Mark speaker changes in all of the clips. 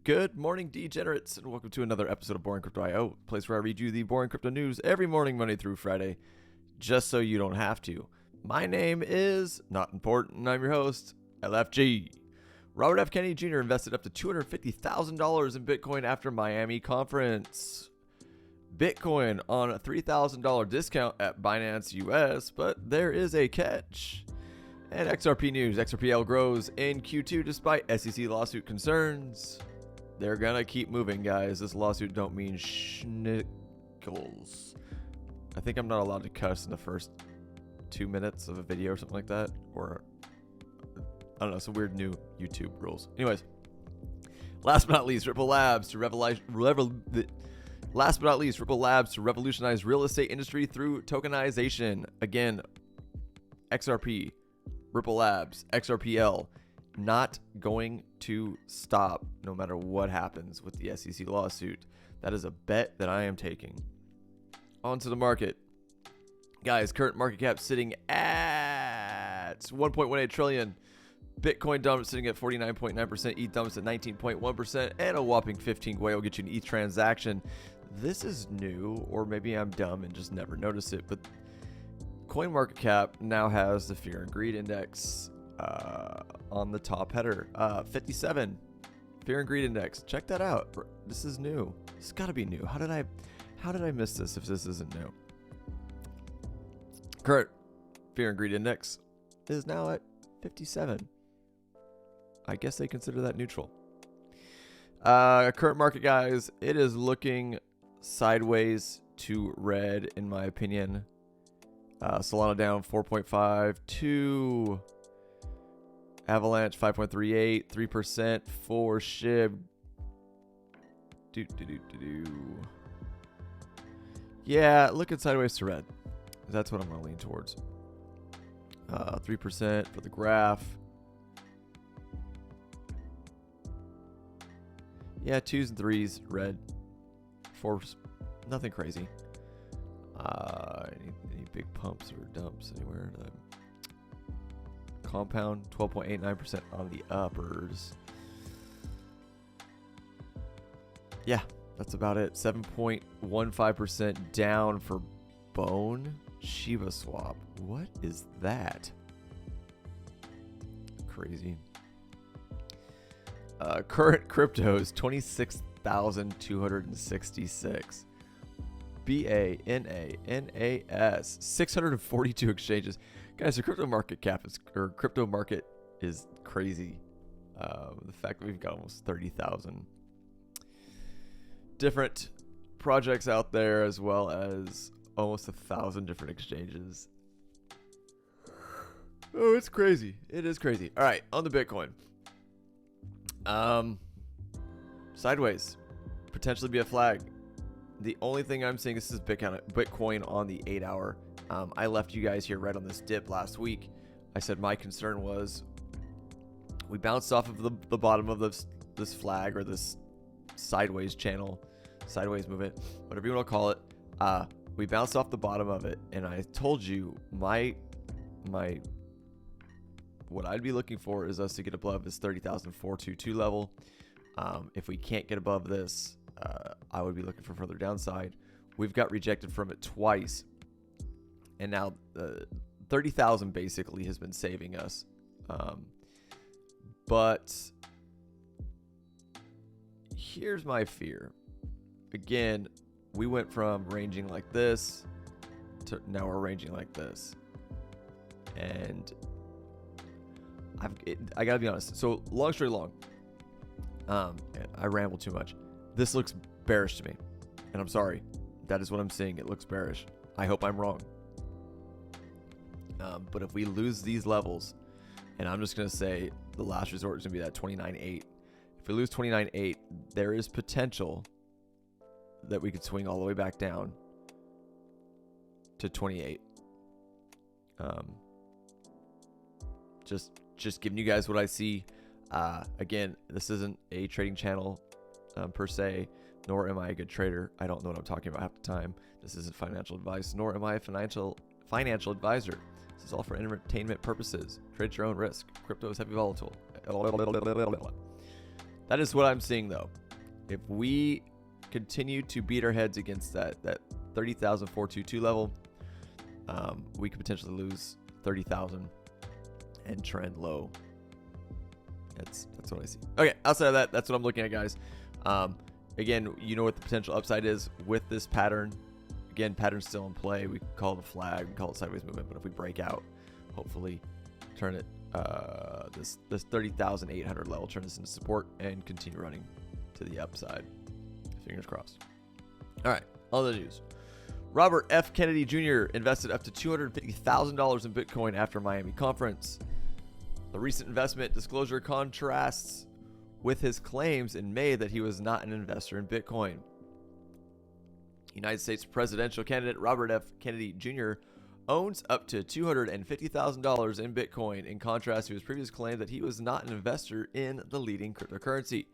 Speaker 1: Good morning, degenerates, and welcome to another episode of Boring Crypto IO, a place where I read you the boring crypto news every morning, Monday through Friday, just so you don't have to. My name is Not Important, and I'm your host, LFG. Robert F. Kennedy Jr. invested up to $250,000 in Bitcoin after Miami conference. Bitcoin on a $3,000 discount at Binance US, but there is a catch. And XRP news, XRPL grows in Q2 despite SEC lawsuit concerns. They're gonna keep moving, guys. This lawsuit don't mean schnickles. I think I'm not allowed to cuss in the first 2 minutes of a video or something like that. Or, I don't know, some weird new YouTube rules. Anyways, last but not least, Ripple Labs to revolutionize real estate industry through tokenization. Again, XRP, Ripple Labs, XRPL, not going to stop no matter what happens with the SEC lawsuit. That is a bet that I am taking. On to the market. Guys, current market cap sitting at 1.18 trillion. Bitcoin dump sitting at 49.9%, ETH dumps at 19.1%, and a whopping 15 Gwei will get you an ETH transaction. This is new, or maybe I'm dumb and just never noticed it, but CoinMarketCap now has the Fear and Greed Index on the top header. 57, Fear and Greed Index. Check that out. This is new. This has got to be new. How did I miss this if this isn't new? Current Fear and Greed Index is now at 57. I guess they consider that neutral. Current market, guys, it is looking sideways to red, in my opinion. Solana down 4.52. Avalanche 5.38. 3% for SHIB. Yeah, looking sideways to red. That's what I'm going to lean towards. 3% for the graph. Yeah, 2s and 3s, red. 4s, nothing crazy. Any big pumps or dumps anywhere? Compound 12.89% on the uppers. Yeah, that's about it. 7.15% down for Bone Shiba Swap. What is that? Crazy. Current crypto is 26,266. BANANAS 642 exchanges. Guys, the crypto market is crazy. The fact that we've got almost 30,000 different projects out there, as well as almost 1,000 different exchanges. Oh, it's crazy. It is crazy. All right, on the Bitcoin. Sideways. Potentially be a flag. The only thing I'm seeing, this is Bitcoin on the 8-hour. I left you guys here right on this dip last week. I said my concern was we bounced off of the bottom of this flag, or this sideways channel, sideways movement, whatever you want to call it. We bounced off the bottom of it, and I told you my what I'd be looking for is us to get above this 30,422 level. If we can't get above this, I would be looking for further downside. We've got rejected from it twice, and now 30,000 basically has been saving us. But here's my fear. Again, we went from ranging like this to now we're ranging like this, and I gotta be honest. So long story long, I ramble too much. This looks bearish to me, and I'm sorry. That is what I'm seeing. It looks bearish. I hope I'm wrong. But if we lose these levels, and I'm just going to say the last resort is going to be that 29.8. If we lose 29.8, there is potential that we could swing all the way back down to 28. Just giving you guys what I see. Again, this isn't a trading channel per se, nor am I a good trader. I don't know what I'm talking about half the time. This isn't financial advice, nor am I a financial advisor. This is all for entertainment purposes. Trade at your own risk. Crypto is heavy volatile. That is what I'm seeing, though. If we continue to beat our heads against that 30,422 level, we could potentially lose 30,000 and trend low. That's what I see. Okay, outside of that, that's what I'm looking at, guys. Again, you know what the potential upside is with this pattern. Again, pattern's still in play. We call it a flag, we call it sideways movement, but if we break out, hopefully turn it this 30,800 level, turn this into support and continue running to the upside. Fingers crossed. All right, on the news. Robert F. Kennedy Jr. invested up to $250,000 in Bitcoin after Miami conference. The recent investment disclosure contrasts with his claims in May that he was not an investor in Bitcoin. United States presidential candidate Robert F. Kennedy Jr. owns up to $250,000 in Bitcoin, in contrast to his previous claim that he was not an investor in the leading cryptocurrency.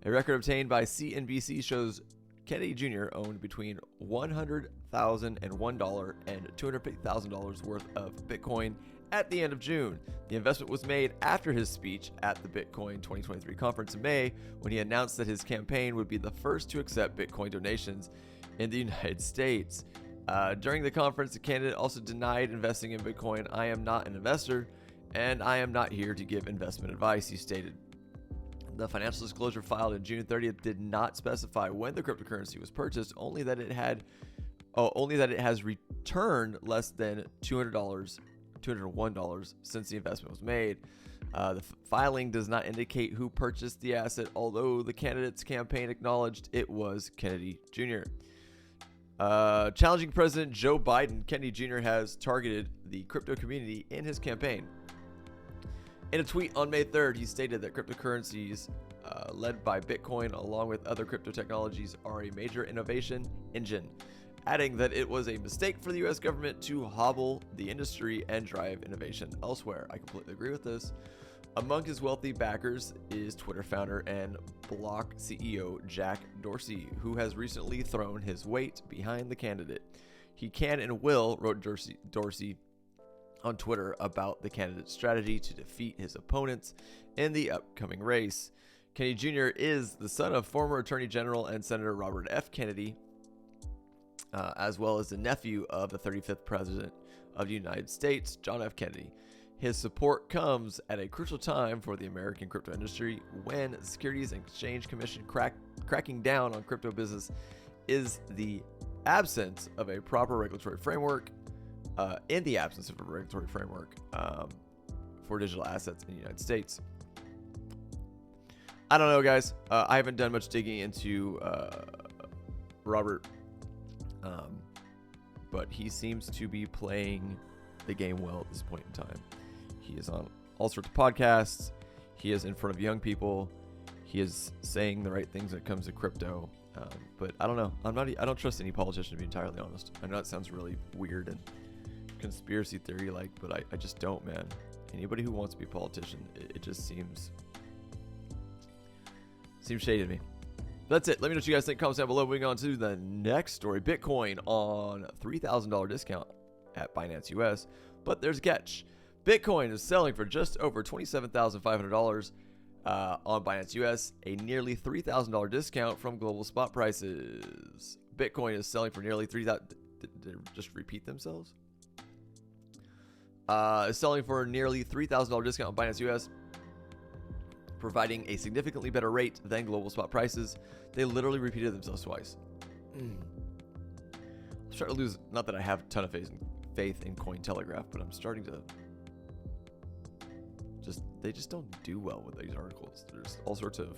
Speaker 1: A record obtained by CNBC shows Kennedy Jr. owned between $100,001 and $250,000 worth of Bitcoin at the end of June. The investment was made after his speech at the Bitcoin 2023 conference in May, when he announced that his campaign would be the first to accept Bitcoin donations in the United States. During the conference, the candidate also denied investing in Bitcoin. "I am not an investor, and I am not here to give investment advice," he stated. The financial disclosure filed on June 30th did not specify when the cryptocurrency was purchased, only that it has returned less than $201 since the investment was made. The filing does not indicate who purchased the asset, although the candidate's campaign acknowledged it was Kennedy Jr. Challenging President Joe Biden, Kennedy Jr. has targeted the crypto community in his campaign. In a tweet on May 3rd, he stated that cryptocurrencies led by Bitcoin, along with other crypto technologies, are a major innovation engine, adding that it was a mistake for the U.S. government to hobble the industry and drive innovation elsewhere. I completely agree with this. Among his wealthy backers is Twitter founder and Block CEO Jack Dorsey, who has recently thrown his weight behind the candidate. "He can and will," wrote Dorsey on Twitter about the candidate's strategy to defeat his opponents in the upcoming race. Kennedy Jr. is the son of former Attorney General and Senator Robert F. Kennedy, as well as the nephew of the 35th President of the United States, John F. Kennedy. His support comes at a crucial time for the American crypto industry, when the Securities and Exchange Commission cracking down on crypto business is the absence of a proper regulatory framework. In the absence of a regulatory framework for digital assets in the United States. I don't know, guys. I haven't done much digging into Robert, but he seems to be playing the game well at this point in time. He is on all sorts of podcasts. He is in front of young people. He is saying the right things when it comes to crypto. But I don't know. I don't trust any politician, to be entirely honest. I know that sounds really weird and conspiracy theory like, but I just don't, man. Anybody who wants to be a politician, it just seems shady to me. That's it. Let me know what you guys think. Comments down below. Moving on to the next story. Bitcoin on $3,000 discount at Binance US, but there's a catch. Bitcoin is selling for just over $27,500 on Binance US, a nearly $3,000 discount from global spot prices. Bitcoin is selling for nearly $3,000. Did they just repeat themselves? Is selling for a nearly $3,000 discount on Binance US, providing a significantly better rate than global spot prices. They literally repeated themselves twice. I'm starting to lose, not that I have a ton of faith in Cointelegraph, but I'm starting to they just don't do well with these articles. There's all sorts of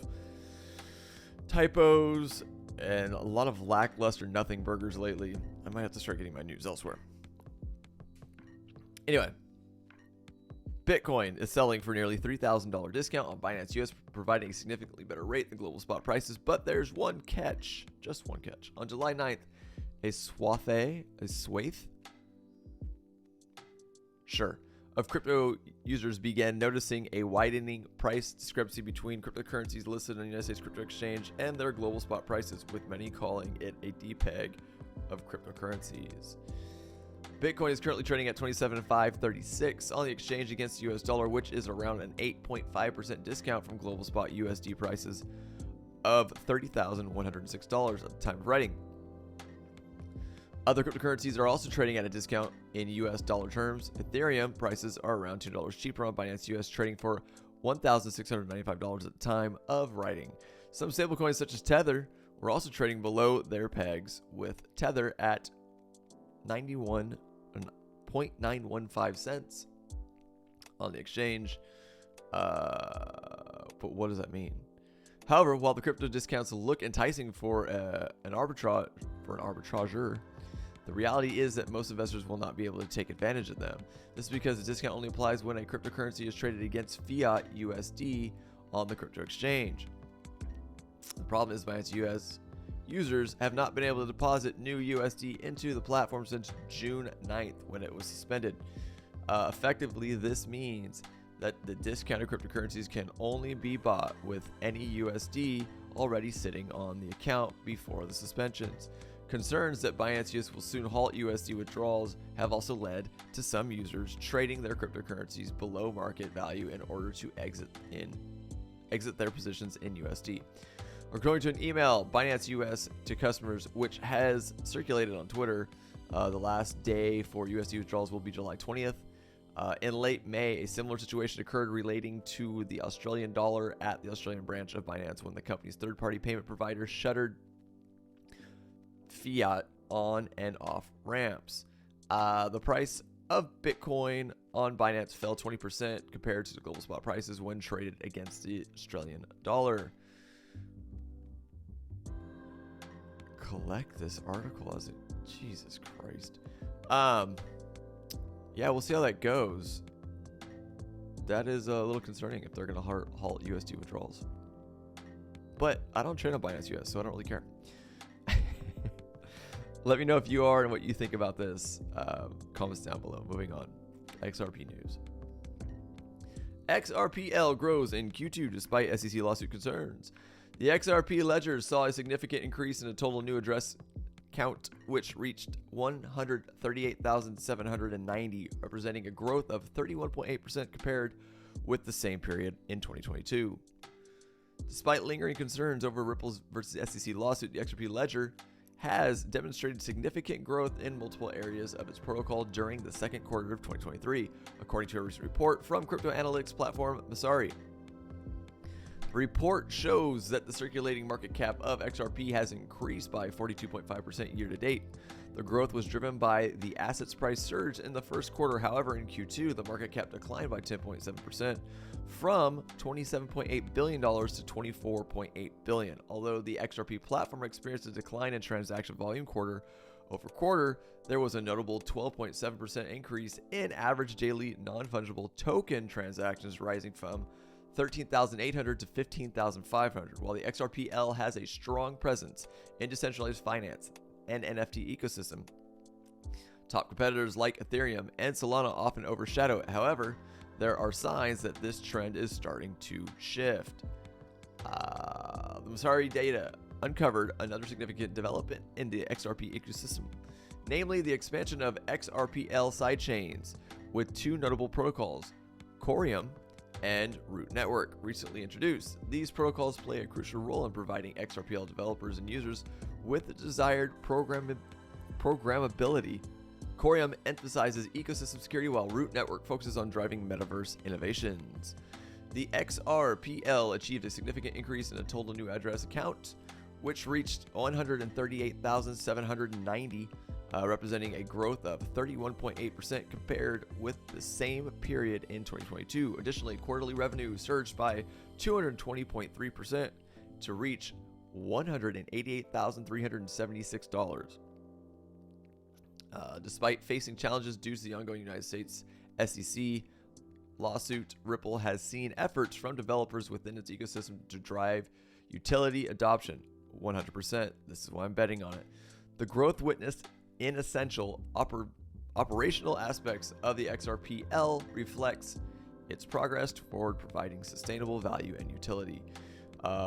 Speaker 1: typos and a lot of lackluster nothing burgers lately. I might have to start getting my news elsewhere. Anyway, Bitcoin is selling for nearly $3,000 discount on Binance US, providing a significantly better rate than global spot prices. But there's one catch, just one catch. On July 9th, a swathe of crypto users began noticing a widening price discrepancy between cryptocurrencies listed on the United States Crypto Exchange and their global spot prices, with many calling it a depeg of cryptocurrencies. Bitcoin is currently trading at 27,536 on the exchange against the US dollar, which is around an 8.5% discount from global spot USD prices of $30,106 at the time of writing. Other cryptocurrencies are also trading at a discount in US dollar terms. Ethereum prices are around $2 cheaper on Binance US, trading for $1,695 at the time of writing. Some stablecoins such as Tether were also trading below their pegs, with Tether at 91.915 cents on the exchange. But what does that mean? However, while the crypto discounts look enticing for an arbitrager, the reality is that most investors will not be able to take advantage of them. This is because the discount only applies when a cryptocurrency is traded against fiat USD on the crypto exchange. The problem is Binance US users have not been able to deposit new USD into the platform since June 9th, when it was suspended. Effectively, this means that the discounted cryptocurrencies can only be bought with any USD already sitting on the account before the suspensions. Concerns that Binance US will soon halt USD withdrawals have also led to some users trading their cryptocurrencies below market value in order to exit their positions in USD. According to an email Binance US to customers, which has circulated on Twitter, the last day for USD withdrawals will be July 20th. In late May, a similar situation occurred relating to the Australian dollar at the Australian branch of Binance, when the company's third-party payment provider shuttered fiat on and off ramps. The price of Bitcoin on Binance fell 20% compared to the global spot prices when traded against the Australian dollar. Collect this article as it, Jesus Christ. Yeah, we'll see how that goes. That is a little concerning if they're going to halt USD withdrawals. But I don't trade on Binance US, so I don't really care. Let me know if you are and what you think about this. Comments down below. Moving on. XRP news. XRPL grows in Q2 despite SEC lawsuit concerns. The XRP ledger saw a significant increase in the total new address count, which reached 138,790, representing a growth of 31.8% compared with the same period in 2022. Despite lingering concerns over Ripple's versus SEC lawsuit, the XRP ledger has demonstrated significant growth in multiple areas of its protocol during the second quarter of 2023, according to a recent report from crypto analytics platform Masari. The report shows that the circulating market cap of XRP has increased by 42.5% year to date. The growth was driven by the asset's price surge in the first quarter. However, in Q2, the market cap declined by 10.7% from $27.8 billion to $24.8 billion. Although the XRP platform experienced a decline in transaction volume quarter over quarter, there was a notable 12.7% increase in average daily non-fungible token transactions, rising from 13,800 to 15,500, while the XRPL has a strong presence in decentralized finance and NFT ecosystem. Top competitors like Ethereum and Solana often overshadow it. However, there are signs that this trend is starting to shift. The Masari data uncovered another significant development in the XRP ecosystem, namely the expansion of XRPL sidechains with two notable protocols, Corium and Root Network, recently introduced. These protocols play a crucial role in providing XRPL developers and users with the desired programmability. Corium emphasizes ecosystem security, while Root Network focuses on driving metaverse innovations. The XRPL achieved a significant increase in the total new address count, which reached 138,790, representing a growth of 31.8% compared with the same period in 2022. Additionally, quarterly revenue surged by 220.3% to reach $188,376. Despite facing challenges due to the ongoing United States SEC lawsuit, Ripple has seen efforts from developers within its ecosystem to drive utility adoption. 100%. This is why I'm betting on it. The growth witnessed in essential operational aspects of the XRPL reflects its progress toward providing sustainable value and utility.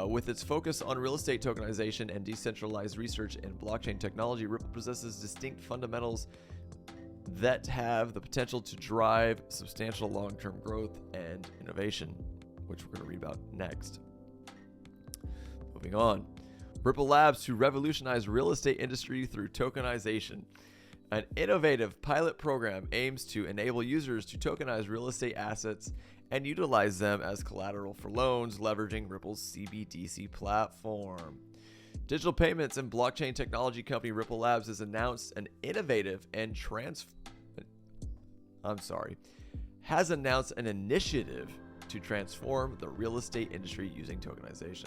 Speaker 1: With its focus on real estate tokenization and decentralized research and blockchain technology, Ripple possesses distinct fundamentals that have the potential to drive substantial long-term growth and innovation, which we're going to read about next. Moving on. Ripple Labs to revolutionize real estate industry through tokenization. An innovative pilot program aims to enable users to tokenize real estate assets and utilize them as collateral for loans, leveraging Ripple's CBDC platform. Digital payments and blockchain technology company Ripple Labs has announced an innovative and has announced an initiative to transform the real estate industry using tokenization.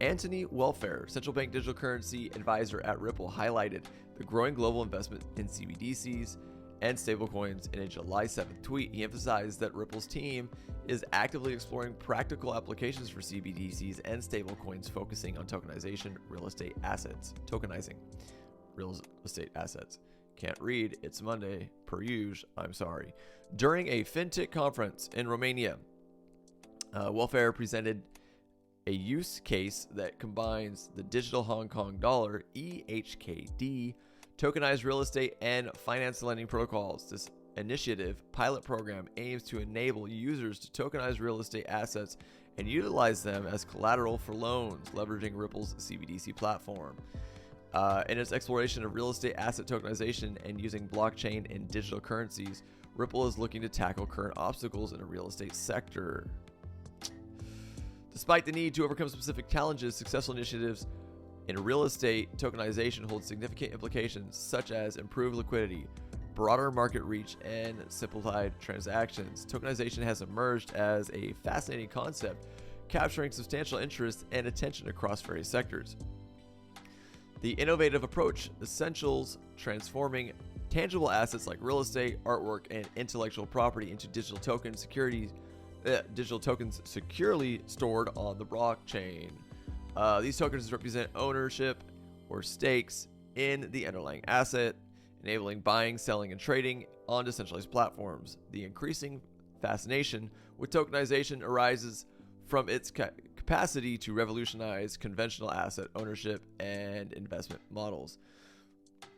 Speaker 1: Anthony Welfare, central bank digital currency advisor at Ripple, highlighted the growing global investment in CBDCs and stablecoins in a July 7th tweet. He emphasized that Ripple's team is actively exploring practical applications for CBDCs and stablecoins, focusing on tokenizing real estate assets. Can't read. It's Monday, per usual. I'm sorry. During a fintech conference in Romania, Welfare presented a use case that combines the digital Hong Kong dollar, EHKD, tokenized real estate, and finance lending protocols. This initiative pilot program aims to enable users to tokenize real estate assets and utilize them as collateral for loans, leveraging Ripple's CBDC platform. In its exploration of real estate asset tokenization and using blockchain and digital currencies, Ripple is looking to tackle current obstacles in the real estate sector. Despite the need to overcome specific challenges, successful initiatives in real estate tokenization hold significant implications such as improved liquidity, broader market reach, and simplified transactions. Tokenization has emerged as a fascinating concept, capturing substantial interest and attention across various sectors. The innovative approach essentials transforming tangible assets like real estate, artwork, and intellectual property into digital tokens securely stored on the blockchain. These tokens represent ownership or stakes in the underlying asset, enabling buying, selling, and trading on decentralized platforms. The increasing fascination with tokenization arises from its capacity to revolutionize conventional asset ownership and investment models.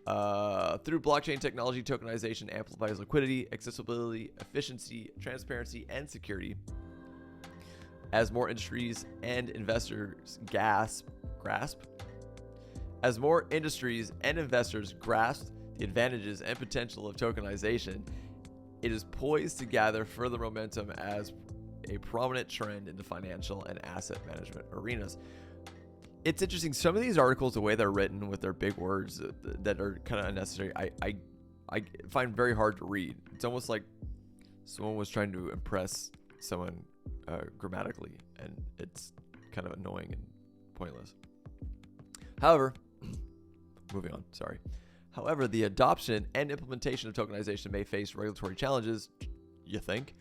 Speaker 1: Through blockchain technology, tokenization amplifies liquidity, accessibility, efficiency, transparency, and security. As more industries and investors grasp the advantages and potential of tokenization, it is poised to gather further momentum as a prominent trend in the financial and asset management arenas. It's interesting. Some of these articles, the way they're written with their big words that are kind of unnecessary, I find very hard to read. It's almost like someone was trying to impress someone grammatically, and it's kind of annoying and pointless. However, moving on, sorry. However, the adoption and implementation of tokenization may face regulatory challenges, you think,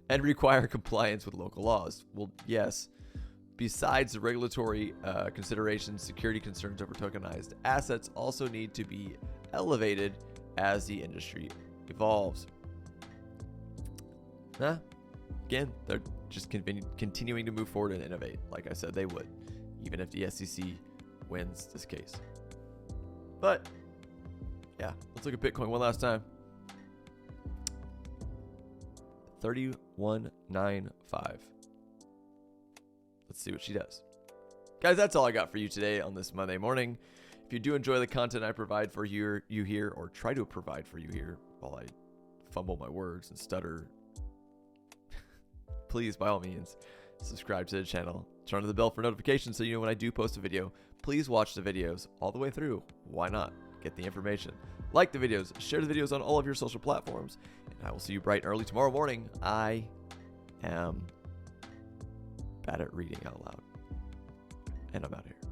Speaker 1: and require compliance with local laws. Well, yes. Besides the regulatory considerations, security concerns over tokenized assets also need to be elevated as the industry evolves. Again, they're just continuing to move forward and innovate. Like I said, they would, even if the SEC wins this case. But, yeah, let's look at Bitcoin one last time. 3195. Let's see what she does. Guys, that's all I got for you today on this Monday morning. If you do enjoy the content I provide for you here, or try to provide for you here while I fumble my words and stutter, please, by all means, subscribe to the channel. Turn on the bell for notifications so you know when I do post a video. Please watch the videos all the way through. Why not? Get the information. Like the videos. Share the videos on all of your social platforms. And I will see you bright and early tomorrow morning. I am bad at reading out loud. And I'm out of here.